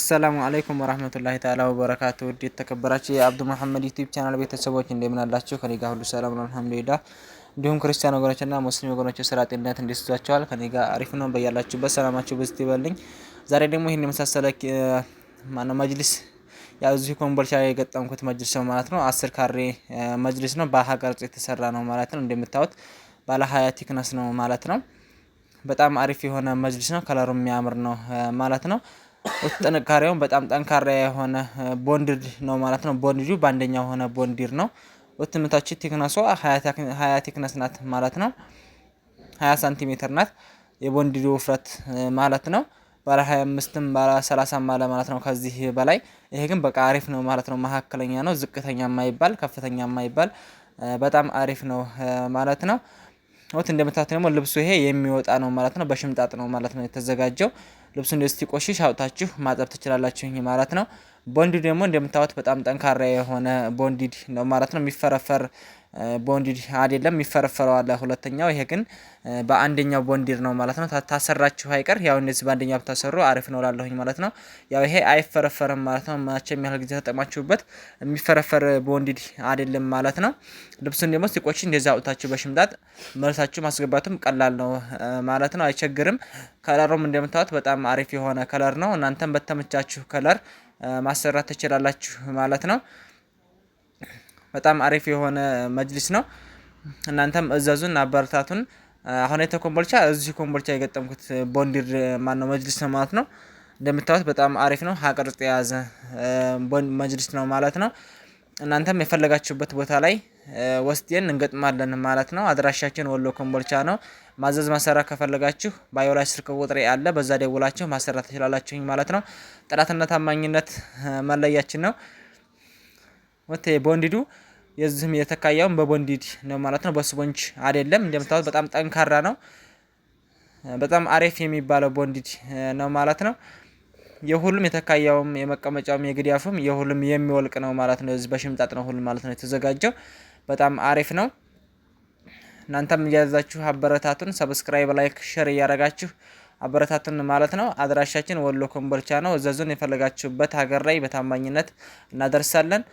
አሰላሙ አለይኩም ወራህመቱላሂ ተዓላ ወበረካቱ። ውድ የተከበራችሁ የአብዱ መሐመድ ዩቲዩብ ቻናል ቤተሰቦች እንደምን አላችሁ? ከኔ ጋር ሁሉ ሰላም ነው አልሐምዱሊላህ። እንዲሁም ክርስቲያን ወገኖችና ሙስሊም ወገኖች ስራ ጤንነት እንዴት ይዟችኋል? ከኔ ጋር አሪፍ ነው። በያላችሁበት ሰላማችሁ ብዝት ይበልኝ። ዛሬ ደግሞ ይሄን የመሳሰለ መጅሊስ ያው እዚህ ኮምቦልቻ የገጠምኩት መጅሊስ ነው ማለት ነው። 10 ካሬ መጅሊስ ነው። በሀገር ቅርጽ የተሰራ ነው ማለት ነው። እንደምታዩት ባለ 20 ቲክነስ ነው ማለት ነው። በጣም አሪፍ የሆነ መጅሊስ ነው። ከለሩ የሚያምር ነው ማለት ነው። ጥንካሬውን በጣም ጠንካራ የሆነ ቦንድድ ነው ማለት ነው። ቦንድዱ በአንደኛው ሆነ ቦንዲር ነው። ወጥነታችን ቲክነሷ 20 ቲክነስ ናት ማለት ነው። 20 ሳንቲሜትር ናት የቦንድዱ ውፍረት ማለት ነው። ባለ 25ም ባለ 30ም አለ ማለት ነው ከዚህ በላይ። ይሄ ግን በቃ አሪፍ ነው ማለት ነው። መካከለኛ ነው፣ ዝቅተኛ የማይባል ከፍተኛ የማይባል በጣም አሪፍ ነው ማለት ነው። እንደምታዩት ደግሞ ልብሱ ይሄ የሚወጣ ነው ማለት ነው። በሽምጣጥ ነው ማለት ነው የተዘጋጀው። ልብሱ እንደዚህ ሲቆሽሽ አውጣችሁ ማጠብ ትችላላችሁ ማለት ነው። ቦንዲድ ደግሞ እንደምታዩት በጣም ጠንካራ የሆነ ቦንዲድ ነው ማለት ነው። የሚፈረፈር ቦንዲድ አይደለም፣ የሚፈረፈረው አለ ሁለተኛው። ይሄ ግን በአንደኛው ቦንዲድ ነው ማለት ነው። ታሰራችሁ አይቀር ያው እንደዚህ በአንደኛው ብታሰሩ አሪፍ ነው ላለሁኝ ማለት ነው። ያው ይሄ አይፈረፈርም ማለት ነው። ማቸም ያህል ጊዜ ተጠቅማችሁበት የሚፈረፈር ቦንዲድ አይደለም ማለት ነው። ልብሱን ደግሞ ሲቆሽሽ እንደዛ አውጣችሁ በሽምጣጥ መልሳችሁ ማስገባቱም ቀላል ነው ማለት ነው። አይቸግርም። ከለሩም እንደምታዩት በጣም አሪፍ የሆነ ከለር ነው። እናንተም በተመቻችሁ ከለር ማሰራት ትችላላችሁ ማለት ነው። በጣም አሪፍ የሆነ መጅሊስ ነው። እናንተም እዘዙን አበረታቱን። አሁን የተኮምቦልቻ እዚህ ኮምቦልቻ የገጠምኩት ቦንዲር ማነው መጅሊስ ነው ማለት ነው። እንደምታዩት በጣም አሪፍ ነው። ሀቅርጽ የያዘ መጅሊስ ነው ማለት ነው። እናንተም የፈለጋችሁበት ቦታ ላይ ወስደን እንገጥማለን ማለት ነው። አድራሻችን ወሎ ኮምቦልቻ ነው። ማዘዝ ማሰራት ከፈለጋችሁ ባዮ ላይ ስልክ ቁጥሬ አለ፣ በዛ ደውላችሁ ማሰራት ትችላላችሁ ማለት ነው። ጥራትና ታማኝነት መለያችን ነው። ቦንዲዱ የዚህም የተካያውን በቦንዲድ ነው ማለት ነው። በስፖንጅ አይደለም። እንደምታዩት በጣም ጠንካራ ነው። በጣም አሪፍ የሚባለው ቦንዲድ ነው ማለት ነው። የሁሉም የተካያውም የመቀመጫውም የግዲያፉም የሁሉም የሚወልቅ ነው ማለት ነው። እዚህ በሽምጣጥ ነው ሁሉም ማለት ነው የተዘጋጀው። በጣም አሪፍ ነው። እናንተም እያዛችሁ አበረታቱን። ሰብስክራይብ፣ ላይክ፣ ሼር እያደረጋችሁ አበረታቱን ማለት ነው። አድራሻችን ወሎ ኮምቦልቻ ነው። እዘዙን። የፈለጋችሁበት ሀገር ላይ በታማኝነት እናደርሳለን።